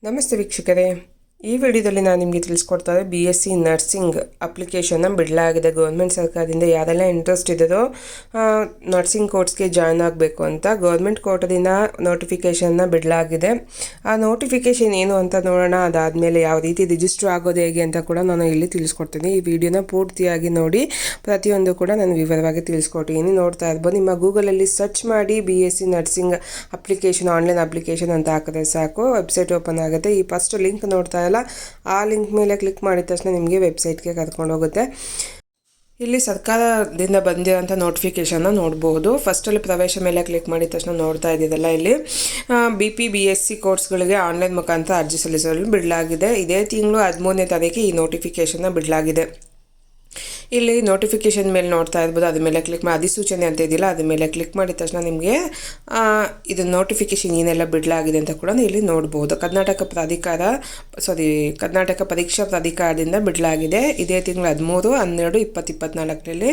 ನಮಸ್ತೆ ವೀಕ್ಷಕರೇ, ಈ ವಿಡಿಯೋದಲ್ಲಿ ನಾನು ನಿಮಗೆ ತಿಳಿಸ್ಕೊಡ್ತಾ ಇದ್ದೆ BSc ನರ್ಸಿಂಗ್ ಅಪ್ಲಿಕೇಶನ್ನ ಬಿಡಲಾಗಿದೆ. ಗೌರ್ಮೆಂಟ್ ಸರ್ಕಾರದಿಂದ ಯಾರೆಲ್ಲ ಇಂಟ್ರೆಸ್ಟ್ ಇದೆಯೋ ನರ್ಸಿಂಗ್ ಕೋರ್ಸ್ಗೆ ಜಾಯ್ನ್ ಆಗಬೇಕು ಅಂತ ಗೌರ್ಮೆಂಟ್ ಕೋಟದಿಂದ ನೋಟಿಫಿಕೇಷನ್ನ ಬಿಡಲಾಗಿದೆ. ಆ ನೋಟಿಫಿಕೇಷನ್ ಏನು ಅಂತ ನೋಡೋಣ. ಅದಾದಮೇಲೆ ಯಾವ ರೀತಿ ರಿಜಿಸ್ಟರ್ ಆಗೋದು ಹೇಗೆ ಅಂತ ಕೂಡ ನಾನು ಇಲ್ಲಿ ತಿಳಿಸ್ಕೊಡ್ತೀನಿ. ಈ ವಿಡಿಯೋನ ಪೂರ್ತಿಯಾಗಿ ನೋಡಿ, ಪ್ರತಿಯೊಂದು ಕೂಡ ನಾನು ವಿವರವಾಗಿ ತಿಳಿಸ್ಕೊಟ್ಟಿದ್ದೀನಿ. ನೋಡ್ತಾ ಇರ್ಬೋದು, ನಿಮ್ಮ ಗೂಗಲಲ್ಲಿ ಸರ್ಚ್ ಮಾಡಿ BSc nursing application, online application ಅಂತ ಹಾಕಿದ್ರೆ ಸಾಕು, ವೆಬ್ಸೈಟ್ ಓಪನ್ ಆಗುತ್ತೆ. ಈ ಫಸ್ಟ್ ಲಿಂಕ್ ನೋಡ್ತಾ ಇಲ್ಲ, ಆ ಲಿಂಕ್ ಮೇಲೆ ಕ್ಲಿಕ್ ಮಾಡಿದ ತಕ್ಷಣ ನಿಮಗೆ ವೆಬ್ಸೈಟ್ಗೆ ಕರ್ಕೊಂಡು ಹೋಗುತ್ತೆ. ಇಲ್ಲಿ ಸರ್ಕಾರದಿಂದ ಬಂದಿರೋಂಥ ನೋಟಿಫಿಕೇಷನ್ನ ನೋಡ್ಬೋದು. ಫಸ್ಟಲ್ಲಿ ಪ್ರವೇಶ ಮೇಲೆ ಕ್ಲಿಕ್ ಮಾಡಿದ ತಕ್ಷಣ ನೋಡ್ತಾ ಇದ್ದಿದ್ದಲ್ಲ, ಇಲ್ಲಿ BSc ಕೋರ್ಸ್ಗಳಿಗೆ ಆನ್ಲೈನ್ ಮುಖಾಂತರ ಅರ್ಜಿ ಸಲ್ಲಿಸಲು ಬಿಡಲಾಗಿದೆ. ಇದೇ ತಿಂಗಳು 13ನೇ ತಾರೀಕಿಗೆ ಈ ನೋಟಿಫಿಕೇಷನ್ನ ಬಿಡಲಾಗಿದೆ. ಇಲ್ಲಿ ನೋಟಿಫಿಕೇಷನ್ ಮೇಲೆ ನೋಡ್ತಾ ಇರ್ಬೋದು, ಅದ್ರ ಮೇಲೆ ಕ್ಲಿಕ್ ಮಾಡಿ ಅಧಿಸೂಚನೆ ಅಂತ ಇದೆಯಲ್ಲ, ಅದ್ರ ಮೇಲೆ ಕ್ಲಿಕ್ ಮಾಡಿದ ತಕ್ಷಣ ನಿಮಗೆ ಇದು ನೋಟಿಫಿಕೇಷನ್ ಏನೆಲ್ಲ ಬಿಡಲಾಗಿದೆ ಅಂತ ಕೂಡ ಇಲ್ಲಿ ನೋಡ್ಬೋದು. ಕರ್ನಾಟಕ ಪರೀಕ್ಷಾ ಪ್ರಾಧಿಕಾರದಿಂದ ಬಿಡಲಾಗಿದೆ. ಇದೇ ತಿಂಗಳು 13/12/2024ರಲ್ಲಿ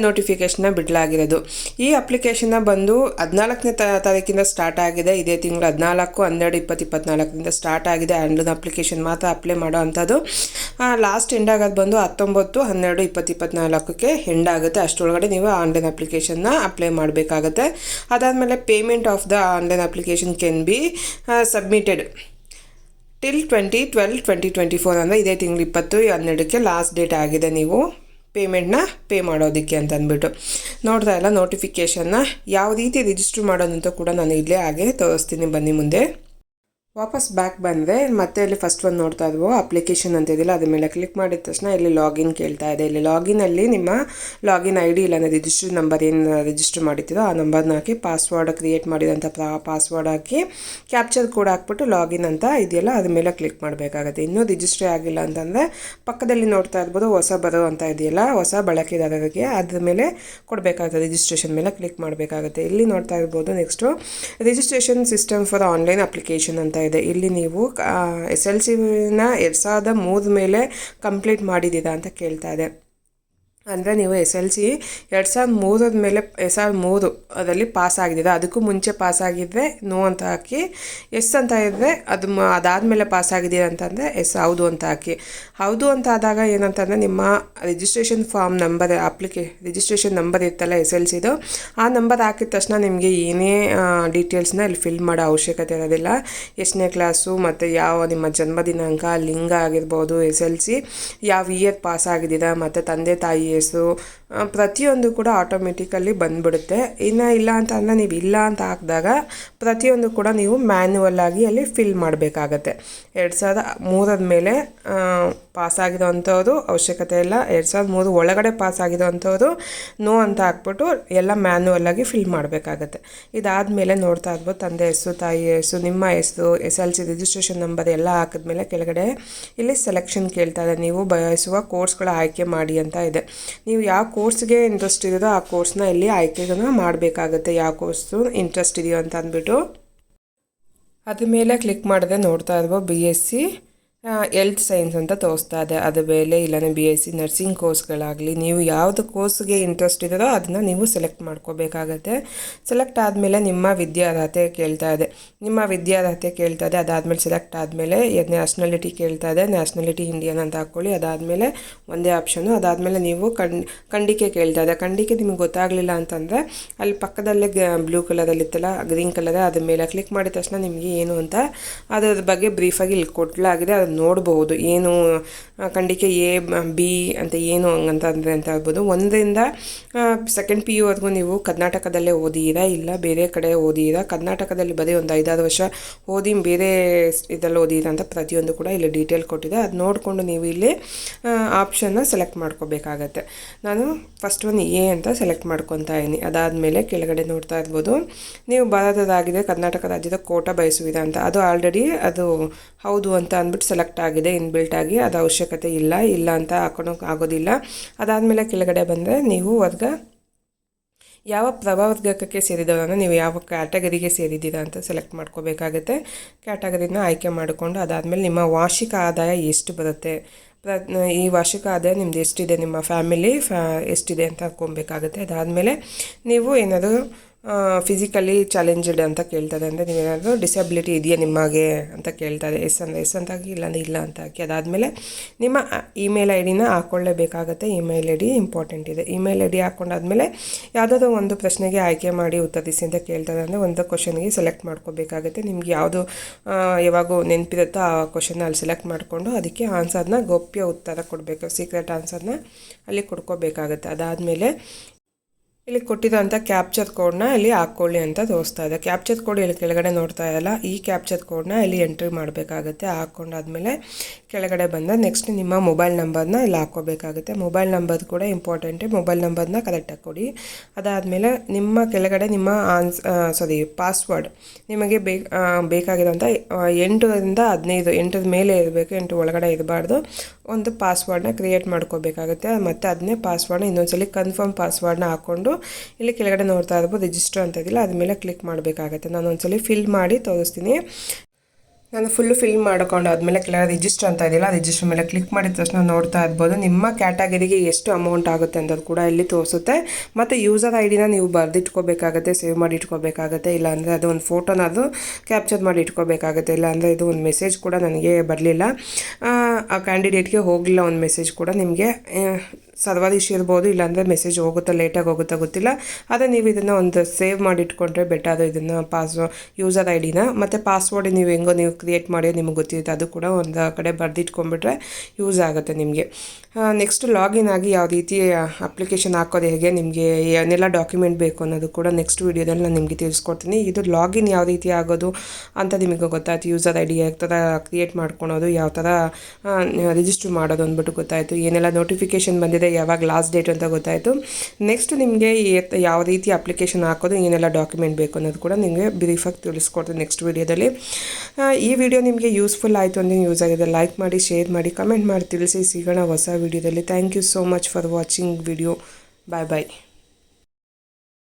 ನೋಟಿಫಿಕೇಷನ್ನ ಬಿಡಲಾಗಿರೋದು. ಈ ಅಪ್ಲಿಕೇಶನ್ನ ಬಂದು 14ನೇ ತಾರೀಕಿಂದ ಸ್ಟಾರ್ಟ್ ಆಗಿದೆ. ಇದೇ ತಿಂಗಳು 14/12/2024ರಿಂದ ಸ್ಟಾರ್ಟ್ ಆಗಿದೆ. ಆನ್ಲೈನ್ ಅಪ್ಲಿಕೇಶನ್ ಮಾತ್ರ ಅಪ್ಲೈ ಮಾಡೋ ಅಂಥದ್ದು. ಲಾಸ್ಟ್ ಎಂಡ್ ಆಗೋದು ಬಂದು 19/12/2024ಕ್ಕೆ ಎಂಡ್ ಆಗುತ್ತೆ. ಅಷ್ಟರೊಳಗಡೆ ನೀವು ಆನ್ಲೈನ್ ಅಪ್ಲಿಕೇಶನ್ನ ಅಪ್ಲೈ ಮಾಡಬೇಕಾಗುತ್ತೆ. ಅದಾದಮೇಲೆ payment of the online application can be submitted till 20/12/2024 ಅಂದರೆ ಇದೇ ತಿಂಗಳು 20/12ಕ್ಕೆ ಲಾಸ್ಟ್ ಡೇಟ್ ಆಗಿದೆ ನೀವು ಪೇಮೆಂಟ್ನ ಪೇ ಮಾಡೋದಕ್ಕೆ ಅಂತ ಅಂದ್ಬಿಟ್ಟು. ನೋಡ್ತಾ ಇಲ್ಲ ನೋಟಿಫಿಕೇಷನ್ನ ಯಾವ ರೀತಿ ರಿಜಿಸ್ಟರ್ ಮಾಡೋದಂತ ಕೂಡ ನಾನು ಇಲ್ಲೇ ಹಾಗೆ ತೋರಿಸ್ತೀನಿ. ಬನ್ನಿ ಮುಂದೆ ವಾಪಸ್ ಬ್ಯಾಕ್ ಬಂದರೆ ಮತ್ತೆ ಇಲ್ಲಿ ಫಸ್ಟ್ ಒಂದು ನೋಡ್ತಾ ಇದ್ವು ಅಪ್ಲಿಕೇಶನ್ ಅಂತ ಇದೆಯಲ್ಲ, ಅದ್ರ ಮೇಲೆ ಕ್ಲಿಕ್ ಮಾಡಿದ ತಕ್ಷಣ ಇಲ್ಲಿ ಲಾಗಿನ್ ಕೇಳ್ತಾ ಇದೆ. ಇಲ್ಲಿ ಲಾಗಿನಲ್ಲಿ ನಿಮ್ಮ ಲಾಗಿನ್ ID ಇಲ್ಲ ರಿಜಿಸ್ಟರ್ ನಂಬರ್ ಏನು ರಿಜಿಸ್ಟರ್ ಮಾಡಿದ್ದೀರೋ ಆ ನಂಬರ್ನ ಹಾಕಿ, ಪಾಸ್ವರ್ಡ್ ಕ್ರಿಯೇಟ್ ಮಾಡಿದಂಥ ಪಾಸ್ವರ್ಡ್ ಹಾಕಿ, ಕ್ಯಾಪ್ಚರ್ ಕೋಡ್ ಹಾಕ್ಬಿಟ್ಟು ಲಾಗಿನ್ ಅಂತ ಇದೆಯಲ್ಲ ಅದ್ರ ಮೇಲೆ ಕ್ಲಿಕ್ ಮಾಡಬೇಕಾಗುತ್ತೆ. ಇನ್ನೂ ರಿಜಿಸ್ಟ್ರಿ ಆಗಿಲ್ಲ ಅಂತಂದರೆ ಪಕ್ಕದಲ್ಲಿ ನೋಡ್ತಾ ಇರ್ಬೋದು ಹೊಸ ಬರೋ ಅಂತ ಇದೆಯಲ್ಲ, ಹೊಸ ಬಳಕೆದಾರರಿಗೆ ಅದ್ರ ಮೇಲೆ ಕೊಡಬೇಕಾಗುತ್ತೆ. ರಿಜಿಸ್ಟ್ರೇಷನ್ ಮೇಲೆ ಕ್ಲಿಕ್ ಮಾಡಬೇಕಾಗುತ್ತೆ. ಇಲ್ಲಿ ನೋಡ್ತಾ ಇರ್ಬೋದು next registration system for online application ಅಂತ ಇದೆ. ಇಲ್ಲಿ ನೀವು SLCನ 2003 ಮೇಲೆ ಕಂಪ್ಲೀಟ್ ಮಾಡಿದ್ದೀರಾ ಅಂತ ಕೇಳ್ತಾ ಇದೆ. ಅಂದರೆ ನೀವು SLC 2003 ಮೇಲೆ 2003 ಅದರಲ್ಲಿ ಪಾಸ್ ಆಗಿದ್ದೀರಾ. ಅದಕ್ಕೂ ಮುಂಚೆ ಪಾಸ್ ಆಗಿದ್ದರೆ ನೋ ಅಂತ ಹಾಕಿ, ಎಸ್ ಅಂತ ಇದ್ದರೆ ಅದಾದಮೇಲೆ ಪಾಸ್ ಆಗಿದ್ದೀರಾ ಅಂತಂದರೆ ಎಸ್ ಹೌದು ಅಂತ ಹಾಕಿ. ಹೌದು ಅಂತ ಆದಾಗ ಏನಂತಂದರೆ ನಿಮ್ಮ registration form number registration number ಇರ್ತಲ್ಲ SLCದು, ಆ ನಂಬರ್ ಹಾಕಿದ ತಕ್ಷಣ ನಿಮಗೆ ಏನೇ ಡೀಟೇಲ್ಸ್ನ ಇಲ್ಲಿ ಫಿಲ್ ಮಾಡೋ ಅವಶ್ಯಕತೆ ಇರೋದಿಲ್ಲ. ಎಷ್ಟನೇ ಕ್ಲಾಸು ಮತ್ತು ಯಾವ ನಿಮ್ಮ ಜನ್ಮ ದಿನಾಂಕ, ಲಿಂಗ ಆಗಿರ್ಬೋದು, SLC ಯಾವ ಇಯರ್ ಪಾಸ್ ಆಗಿದ್ದೀರಾ ಮತ್ತು ತಂದೆ ತಾಯಿ ಹೆಸರು ಪ್ರತಿಯೊಂದು ಕೂಡ ಆಟೋಮೆಟಿಕಲ್ಲಿ ಬಂದ್ಬಿಡುತ್ತೆ. ಇನ್ನು ಇಲ್ಲ ಅಂತ ಅಂದರೆ ನೀವು ಇಲ್ಲ ಅಂತ ಹಾಕಿದಾಗ ಪ್ರತಿಯೊಂದು ಕೂಡ ನೀವು ಮ್ಯಾನ್ಯುವಲ್ ಆಗಿ ಅಲ್ಲಿ ಫಿಲ್ ಮಾಡಬೇಕಾಗತ್ತೆ. 2003 ಮೇಲೆ ಪಾಸಾಗಿರೋವಂಥವ್ರು ಅವಶ್ಯಕತೆ ಇಲ್ಲ. 2003 ಒಳಗಡೆ ಪಾಸಾಗಿರೋವಂಥವ್ರು ನೋ ಅಂತ ಹಾಕ್ಬಿಟ್ಟು ಎಲ್ಲ ಮ್ಯಾನ್ಯುವಲ್ ಆಗಿ ಫಿಲ್ ಮಾಡಬೇಕಾಗತ್ತೆ. ಇದಾದಮೇಲೆ ನೋಡ್ತಾ ಇರ್ಬೋದು ತಂದೆ ಹೆಸರು, ತಾಯಿ ಹೆಸರು, ನಿಮ್ಮ ಹೆಸರು, SLC ರಿಜಿಸ್ಟ್ರೇಷನ್ ನಂಬರ್ ಎಲ್ಲ ಹಾಕಿದ್ಮೇಲೆ ಕೆಳಗಡೆ ಇಲ್ಲಿ ಸೆಲೆಕ್ಷನ್ ಕೇಳ್ತಾ ಇದೆ. ನೀವು ಬಯಸುವ ಕೋರ್ಸ್ಗಳ ಆಯ್ಕೆ ಮಾಡಿ ಅಂತ ಇದೆ. ನೀವು ಯಾವ ಕೋರ್ಸ್ಗೆ ಇಂಟ್ರೆಸ್ಟ್ ಇದೆಯೋ ಆ ಕೋರ್ಸ್ನ ಇಲ್ಲಿ ಆಯ್ಕೆಗಳನ್ನ ಮಾಡಬೇಕಾಗುತ್ತೆ. ಯಾವ ಕೋರ್ಸು ಇಂಟ್ರೆಸ್ಟ್ ಇದೆಯೋ ಅಂತ ಅಂದ್ಬಿಟ್ಟು ಅದ್ರ ಮೇಲೆ ಕ್ಲಿಕ್ ಮಾಡಿದ್ರೆ ನೋಡ್ತಾ ಇರ್ಬೋದು BSc ಹೆಲ್ತ್ ಸೈನ್ಸ್ ಅಂತ ತೋರಿಸ್ತಾ ಇದೆ. ಅದ್ರ ಮೇಲೆ ಇಲ್ಲಾಂದರೆ BSc ನರ್ಸಿಂಗ್ ಕೋರ್ಸ್ಗಳಾಗಲಿ ನೀವು ಯಾವುದು ಕೋರ್ಸ್ಗೆ ಇಂಟ್ರೆಸ್ಟ್ ಇದೆಯೋ ಅದನ್ನು ನೀವು ಸೆಲೆಕ್ಟ್ ಮಾಡ್ಕೋಬೇಕಾಗತ್ತೆ. ಸೆಲೆಕ್ಟ್ ಆದಮೇಲೆ ನಿಮ್ಮ ವಿದ್ಯಾರ್ಹತೆ ಕೇಳ್ತಾ ಇದೆ. ಅದಾದಮೇಲೆ ಸೆಲೆಕ್ಟ್ ಆದಮೇಲೆ ನ್ಯಾಷನಾಲಿಟಿ ಕೇಳ್ತಾ ಇದೆ. ನ್ಯಾಷನಾಲಿಟಿ ಇಂಡಿಯನ್ ಅಂತ ಹಾಕ್ಕೊಳ್ಳಿ. ಅದಾದಮೇಲೆ ಒಂದೇ ಆಪ್ಷನು. ಅದಾದಮೇಲೆ ನೀವು ಖಂಡಿಕೆ ಕೇಳ್ತಾ ಇದೆ. ಖಂಡಿಕೆ ನಿಮಗೆ ಗೊತ್ತಾಗಲಿಲ್ಲ ಅಂತಂದರೆ ಅಲ್ಲಿ ಪಕ್ಕದಲ್ಲೇ ಬ್ಲೂ ಕಲರಲ್ಲಿ ಇತ್ತಲ್ಲ, ಗ್ರೀನ್ ಕಲರ್, ಅದ್ರ ಮೇಲೆ ಕ್ಲಿಕ್ ಮಾಡಿದ ತಕ್ಷಣ ನಿಮಗೆ ಏನು ಅಂತ ಅದರ ಬಗ್ಗೆ ಬ್ರೀಫಾಗಿ ಇಲ್ಲಿ ಕೊಡಲಾಗಿದೆ. ನೋಡಬಹುದು ಏನು ಖಂಡಿಕೆ A-B ಅಂತ ಏನು ಹಂಗಂತ ಅಂದರೆ ಅಂತ ಹೇಳ್ಬೋದು. 1ರಿಂದ 2nd PU ವರೆಗೂ ನೀವು ಕರ್ನಾಟಕದಲ್ಲೇ ಓದಿದ್ದೀರಾ ಇಲ್ಲ ಬೇರೆ ಕಡೆ ಓದಿದ್ದೀರಾ, ಕರ್ನಾಟಕದಲ್ಲಿ ಬರೀ ಒಂದು 5-6 ವರ್ಷ ಓದಿ ಬೇರೆ ಇದರಲ್ಲಿ ಓದಿದ್ದೀರಾ ಅಂತ ಪ್ರತಿಯೊಂದು ಕೂಡ ಇಲ್ಲಿ ಡೀಟೇಲ್ ಕೊಟ್ಟಿದೆ. ಅದು ನೋಡಿಕೊಂಡು ನೀವು ಇಲ್ಲಿ ಆಪ್ಷನ್ನ ಸೆಲೆಕ್ಟ್ ಮಾಡ್ಕೋಬೇಕಾಗತ್ತೆ. ನಾನು ಫಸ್ಟ್ ಒಂದು A ಅಂತ ಸೆಲೆಕ್ಟ್ ಮಾಡ್ಕೊತಾ ಇದ್ದೀನಿ. ಅದಾದಮೇಲೆ ಕೆಳಗಡೆ ನೋಡ್ತಾ ಇರ್ಬೋದು ನೀವು ಭಾರತದಾಗಿದೆ, ಕರ್ನಾಟಕ ರಾಜ್ಯದ ಕೋಟಾ ಬಯಸುವಿರಾ ಅಂತ, ಅದು ಆಲ್ರೆಡಿ ಅದು ಹೌದು ಅಂತ ಅಂದ್ಬಿಟ್ಟು ಸೆಲೆಕ್ಟ್ ಆಗಿದೆ ಇನ್ಬಿಲ್ಟ್ ಆಗಿ. ಅದು ಅವಶ್ಯಕತೆ ಇಲ್ಲ ಅಂತ ಹಾಕೋಣಕ್ಕೆ ಆಗೋದಿಲ್ಲ. ಅದಾದಮೇಲೆ ಕೆಳಗಡೆ ಬಂದರೆ ನೀವು ಯಾವ ಪ್ರವರ್ಗಕ್ಕೆ ಸೇರಿದವರನ್ನು ನೀವು ಯಾವ ಕ್ಯಾಟಗರಿಗೆ ಸೇರಿದ್ದೀರಾ ಅಂತ ಸೆಲೆಕ್ಟ್ ಮಾಡ್ಕೋಬೇಕಾಗುತ್ತೆ. ಕ್ಯಾಟಗರಿನ ಆಯ್ಕೆ ಮಾಡಿಕೊಂಡು ಅದಾದಮೇಲೆ ನಿಮ್ಮ ವಾರ್ಷಿಕ ಆದಾಯ ಎಷ್ಟು ಬರುತ್ತೆ, ಈ ವಾರ್ಷಿಕ ಆದಾಯ ನಿಮ್ದು ಎಷ್ಟಿದೆ, ನಿಮ್ಮ ಫ್ಯಾಮಿಲಿ ಎಷ್ಟಿದೆ ಅಂತ ಹಾಕ್ಕೊಬೇಕಾಗುತ್ತೆ. ಅದಾದಮೇಲೆ ನೀವು ಏನಾದರೂ ಫಿಸಿಕಲಿ ಚಾಲೆಂಜ್ಡ್ ಅಂತ ಕೇಳ್ತದೆ. ಅಂದರೆ ನೀವೇನಾದರೂ ಡಿಸಬಿಲಿಟಿ ಇದೆಯಾ ನಿಮಗೆ ಅಂತ ಕೇಳ್ತಾರೆ. ಎಸ್ ಅಂದರೆ ಎಸ್ ಅಂತ ಹಾಕಿ, ಇಲ್ಲಾಂದರೆ ಇಲ್ಲ ಅಂತ ಹಾಕಿ. ಅದಾದಮೇಲೆ ನಿಮ್ಮ ಇಮೇಲ್ ಐ ಡಿನ ಹಾಕ್ಕೊಳ್ಳೇಬೇಕಾಗುತ್ತೆ. ಇಮೇಲ್ ಐ ಡಿ ಇಂಪಾರ್ಟೆಂಟ್ ಇದೆ. ಇಮೇಲ್ ಐ ಡಿ ಹಾಕ್ಕೊಂಡಾದ್ಮೇಲೆ ಯಾವುದಾದ್ರೂ ಒಂದು ಪ್ರಶ್ನೆಗೆ ಆಯ್ಕೆ ಮಾಡಿ ಉತ್ತರಿಸಿ ಅಂತ ಕೇಳ್ತದೆ. ಅಂದರೆ ಒಂದು ಕ್ವಶನ್ಗೆ ಸೆಲೆಕ್ಟ್ ಮಾಡ್ಕೋಬೇಕಾಗುತ್ತೆ. ನಿಮ್ಗೆ ಯಾವುದು ಯಾವಾಗೂ ನೆನಪಿರುತ್ತೋ ಆ ಕ್ವಶನ್ನ ಅಲ್ಲಿ ಸೆಲೆಕ್ಟ್ ಮಾಡಿಕೊಂಡು ಅದಕ್ಕೆ ಆನ್ಸರ್ನ ಗೌಪ್ಯ ಉತ್ತರ ಕೊಡಬೇಕು, ಸೀಕ್ರೆಟ್ ಆನ್ಸರ್ನ ಅಲ್ಲಿ ಕೊಡ್ಕೋಬೇಕಾಗುತ್ತೆ. ಅದಾದಮೇಲೆ ಇಲ್ಲಿ ಕೊಟ್ಟಿರೋಂಥ ಕ್ಯಾಪ್ಚರ್ ಕೋಡ್ನ ಇಲ್ಲಿ ಹಾಕ್ಕೊಳ್ಳಿ ಅಂತ ತೋರಿಸ್ತಾ ಇದೆ. ಕ್ಯಾಪ್ಚರ್ ಕೋಡ್ ಇಲ್ಲಿ ಕೆಳಗಡೆ ನೋಡ್ತಾ ಇಲ್ಲ. ಈ ಕ್ಯಾಪ್ಚರ್ ಕೋಡ್ನ ಇಲ್ಲಿ ಎಂಟ್ರಿ ಮಾಡಬೇಕಾಗುತ್ತೆ. ಹಾಕ್ಕೊಂಡಾದ್ಮೇಲೆ ಕೆಳಗಡೆ ಬಂದ ನೆಕ್ಸ್ಟ್ ನಿಮ್ಮ ಮೊಬೈಲ್ ನಂಬರ್ನ ಇಲ್ಲಿ ಹಾಕ್ಕೋಬೇಕಾಗುತ್ತೆ. ಮೊಬೈಲ್ ನಂಬರ್ ಕೂಡ ಇಂಪಾರ್ಟೆಂಟೇ. ಮೊಬೈಲ್ ನಂಬರ್ನ ಕರೆಕ್ಟಾಗಿ ಕೊಡಿ. ಅದಾದಮೇಲೆ ನಿಮ್ಮ ಕೆಳಗಡೆ ನಿಮ್ಮ ಪಾಸ್ವರ್ಡ್ ನಿಮಗೆ ಬೇಕಾಗಿರೋಂಥ 8ರಿಂದ 15, 8ರ ಮೇಲೆ ಇರಬೇಕು, 8 ಒಳಗಡೆ ಇರಬಾರ್ದು. ಒಂದು ಪಾಸ್ವರ್ಡ್ನ ಕ್ರಿಯೇಟ್ ಮಾಡ್ಕೋಬೇಕಾಗುತ್ತೆ. ಮತ್ತು ಅದನ್ನೇ ಪಾಸ್ವರ್ಡ್ನ ಇನ್ನೊಂದ್ಸಲಿ ಕನ್ಫರ್ಮ್ ಪಾಸ್ವರ್ಡ್ನ ಹಾಕ್ಕೊಂಡು ಇಲ್ಲಿ ಕೆಳಗಡೆ ನೋಡ್ತಾ ಇರ್ಬೋದು ರಿಜಿಸ್ಟರ್ ಅಂತ ಇದಿಲ್ಲ, ಅದ್ರ ಮೇಲೆ ಕ್ಲಿಕ್ ಮಾಡಬೇಕಾಗುತ್ತೆ. ನಾನು ಒಂದ್ಸಲಿ ಫಿಲ್ ಮಾಡಿ ತೋರಿಸ್ತೀನಿ. ನಾನು ಫುಲ್ಲು ಫಿಲ್ ಮಾಡ್ಕೊಂಡಾದ್ಮೇಲೆ ಕೆಳಗೆ ರಿಜಿಸ್ಟರ್ ಅಂತ ಇದೆಯಲ್ಲ, ರಿಜಿಸ್ಟರ್ ಮೇಲೆ ಕ್ಲಿಕ್ ಮಾಡಿದ ತಕ್ಷಣ ನೋಡ್ತಾ ಇರ್ಬೋದು ನಿಮ್ಮ ಕ್ಯಾಟಗರಿಗೆ ಎಷ್ಟು ಅಮೌಂಟ್ ಆಗುತ್ತೆ ಅನ್ನೋದು ಕೂಡ ಇಲ್ಲಿ ತೋರಿಸುತ್ತೆ. ಮತ್ತು ಯೂಸರ್ ಐ ಡಿನ ನೀವು ಬರೆದಿಟ್ಕೋಬೇಕಾಗುತ್ತೆ, ಸೇವ್ ಮಾಡಿ ಇಟ್ಕೋಬೇಕಾಗುತ್ತೆ. ಇಲ್ಲಾಂದರೆ ಅದು ಒಂದು ಫೋಟೋನಾದರೂ ಕ್ಯಾಪ್ಚರ್ ಮಾಡಿ ಇಟ್ಕೋಬೇಕಾಗುತ್ತೆ. ಇಲ್ಲಾಂದರೆ ಇದು ಒಂದು ಮೆಸೇಜ್ ಕೂಡ ನನಗೆ ಬರಲಿಲ್ಲ, ಆ ಕ್ಯಾಂಡಿಡೇಟ್ಗೆ ಹೋಗಲಿಲ್ಲ ಒಂದು ಮೆಸೇಜ್ ಕೂಡ. ನಿಮಗೆ ಸರ್ವರ್ ಇಶ್ಯೂ ಇರ್ಬೋದು, ಇಲ್ಲಾಂದರೆ ಮೆಸೇಜ್ ಹೋಗುತ್ತಾ ಲೇಟಾಗಿ ಹೋಗುತ್ತಾ ಗೊತ್ತಿಲ್ಲ. ಆದರೆ ನೀವು ಇದನ್ನು ಒಂದು ಸೇವ್ ಮಾಡಿ ಇಟ್ಕೊಂಡ್ರೆ ಬೆಟರ್. ಇದನ್ನು ಯೂಸರ್ ಐ ಡಿನ ಮತ್ತು ಪಾಸ್ವರ್ಡ್ ನೀವು ಹೆಂಗೋ ನೀವು ಕ್ರಿಯೇಟ್ ಮಾಡಿ ನಿಮಗೆ ಗೊತ್ತಿರುತ್ತೆ, ಅದು ಕೂಡ ಒಂದು ಕಡೆ ಬರೆದಿಟ್ಕೊಂಡ್ಬಿಟ್ರೆ ಯೂಸ್ ಆಗುತ್ತೆ ನಿಮಗೆ. ನೆಕ್ಸ್ಟ್ ಲಾಗಿನ್ ಆಗಿ ಯಾವ ರೀತಿ ಅಪ್ಲಿಕೇಶನ್ ಹಾಕೋದು, ಹೇಗೆ ನಿಮಗೆ ಏನೆಲ್ಲ ಡಾಕ್ಯುಮೆಂಟ್ ಬೇಕು ಅನ್ನೋದು ಕೂಡ ನೆಕ್ಸ್ಟ್ ವೀಡಿಯೋದಲ್ಲಿ ನಾನು ನಿಮಗೆ ತಿಳಿಸ್ಕೊಡ್ತೀನಿ. ಇದು ಲಾಗಿನ್ ಯಾವ ರೀತಿ ಆಗೋದು ಅಂತ ನಿಮಗೆ ಗೊತ್ತಾಯ್ತು. ಯೂಸರ್ ಐ ಡಿ ಯಾವ ಥರ ಕ್ರಿಯೇಟ್ ಮಾಡ್ಕೊಳೋದು, ಯಾವ ಥರ ರಿಜಿಸ್ಟರ್ ಮಾಡೋದು ಅಂದ್ಬಿಟ್ಟು ಗೊತ್ತಾಯಿತು. ಏನೆಲ್ಲ ನೋಟಿಫಿಕೇಷನ್ ಬಂದಿದೆ, ಯಾವಾಗ ಲಾಸ್ಟ್ ಡೇಟ್ ಅಂತ ಗೊತ್ತಾಯಿತು. ನೆಕ್ಸ್ಟ್ ನಿಮಗೆ ಯಾವ ರೀತಿ ಅಪ್ಲಿಕೇಶನ್ ಹಾಕೋದು, ಏನೆಲ್ಲ ಡಾಕ್ಯುಮೆಂಟ್ ಬೇಕು ಅನ್ನೋದು ಕೂಡ ನಿಮಗೆ ಬ್ರೀಫಾಗಿ ತಿಳಿಸ್ಕೊಡ್ತೀನಿ ನೆಕ್ಸ್ಟ್ ವೀಡಿಯೋದಲ್ಲಿ. ಈ ವಿಡಿಯೋ ನಿಮಗೆ ಯೂಸ್ಫುಲ್ ಆಯಿತು ಅಂದರೆ ಯೂಸ್ ಆಗಿದೆ ಲೈಕ್ ಮಾಡಿ, ಶೇರ್ ಮಾಡಿ, ಕಮೆಂಟ್ ಮಾಡಿ ತಿಳಿಸಿ. ಸಿಗೋಣ ಹೊಸ ವಿಡಿಯೋದಲ್ಲಿ. Thank you so much for watching video. Bye bye.